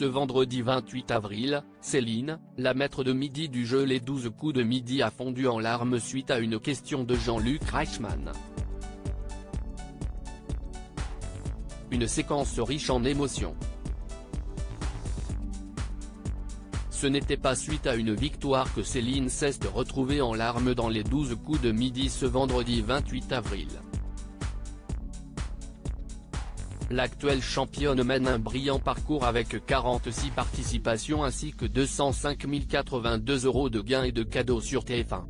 Ce vendredi 28 avril, Céline, la maître de midi du jeu Les 12 coups de midi a fondu en larmes suite à une question de Jean-Luc Reichmann. Une séquence riche en émotions. Ce n'était pas suite à une victoire que Céline s'est retrouvée en larmes dans Les 12 coups de midi ce vendredi 28 avril. L'actuelle championne mène un brillant parcours avec 46 participations ainsi que 205 082 € de gains et de cadeaux sur TF1.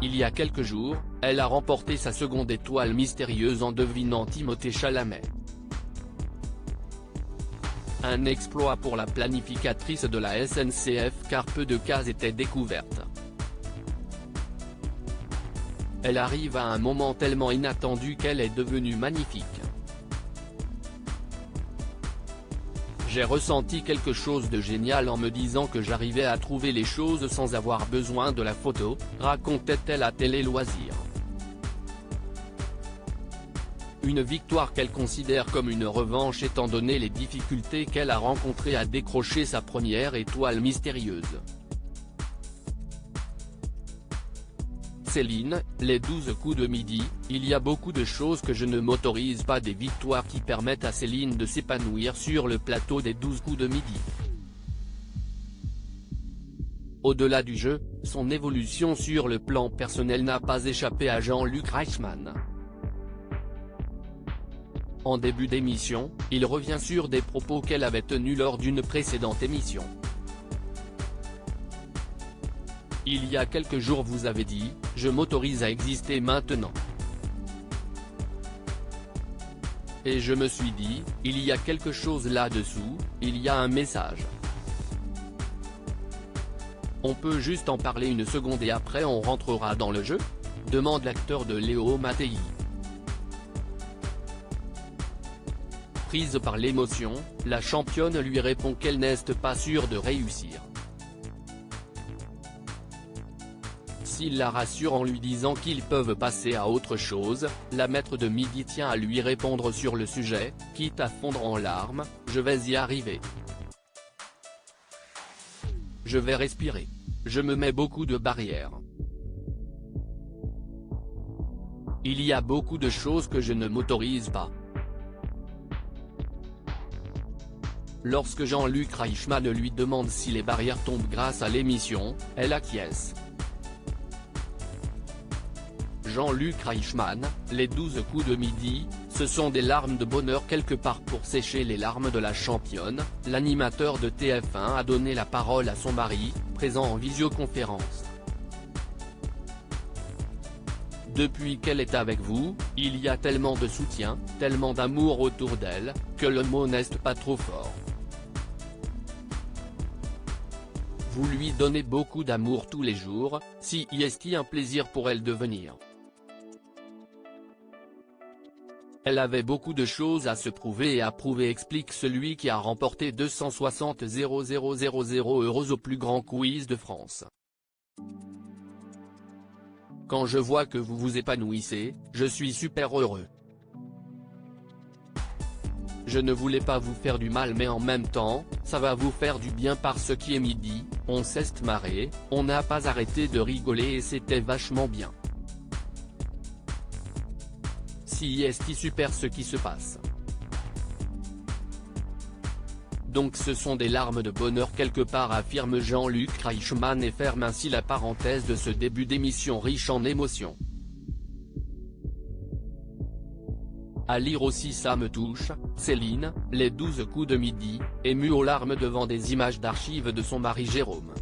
Il y a quelques jours, elle a remporté sa seconde étoile mystérieuse en devinant Timothée Chalamet. Un exploit pour la planificatrice de la SNCF car peu de cases étaient découvertes. Elle arrive à un moment tellement inattendu qu'elle est devenue magnifique. J'ai ressenti quelque chose de génial en me disant que j'arrivais à trouver les choses sans avoir besoin de la photo, racontait-elle à Télé Loisirs. Une victoire qu'elle considère comme une revanche étant donné les difficultés qu'elle a rencontrées à décrocher sa première étoile mystérieuse. Céline, les 12 coups de midi, il y a beaucoup de choses que je ne m'autorise pas, des victoires qui permettent à Céline de s'épanouir sur le plateau des 12 coups de midi. Au-delà du jeu, son évolution sur le plan personnel n'a pas échappé à Jean-Luc Reichmann. En début d'émission, il revient sur des propos qu'elle avait tenus lors d'une précédente émission. Il y a quelques jours vous avez dit, je m'autorise à exister maintenant. Et je me suis dit, il y a quelque chose là-dessous, il y a un message. On peut juste en parler une seconde et après on rentrera dans le jeu ? Demande l'acteur de Léo Mattei. Prise par l'émotion, la championne lui répond qu'elle n'est pas sûre de réussir. S'il la rassure en lui disant qu'ils peuvent passer à autre chose, la maître de midi tient à lui répondre sur le sujet, quitte à fondre en larmes, je vais y arriver. Je vais respirer. Je me mets beaucoup de barrières. Il y a beaucoup de choses que je ne m'autorise pas. Lorsque Jean-Luc Reichmann lui demande si les barrières tombent grâce à l'émission, elle acquiesce. Jean-Luc Reichmann, les 12 coups de midi, ce sont des larmes de bonheur quelque part pour sécher les larmes de la championne. L'animateur de TF1 a donné la parole à son mari, présent en visioconférence. Depuis qu'elle est avec vous, il y a tellement de soutien, tellement d'amour autour d'elle, que le mot n'est pas trop fort. Vous lui donnez beaucoup d'amour tous les jours, si est un plaisir pour elle de venir. Elle avait beaucoup de choses à se prouver et à prouver, explique celui qui a remporté 260 000 € au plus grand quiz de France. Quand je vois que vous vous épanouissez, je suis super heureux. Je ne voulais pas vous faire du mal mais en même temps, ça va vous faire du bien parce qu'il est midi, on s'est marré, on n'a pas arrêté de rigoler et c'était vachement bien. Si est super ce qui se passe. Donc ce sont des larmes de bonheur quelque part, affirme Jean-Luc Reichmann et ferme ainsi la parenthèse de ce début d'émission riche en émotions. À lire aussi ça me touche, Céline, les 12 coups de midi, émue aux larmes devant des images d'archives de son mari Jérôme.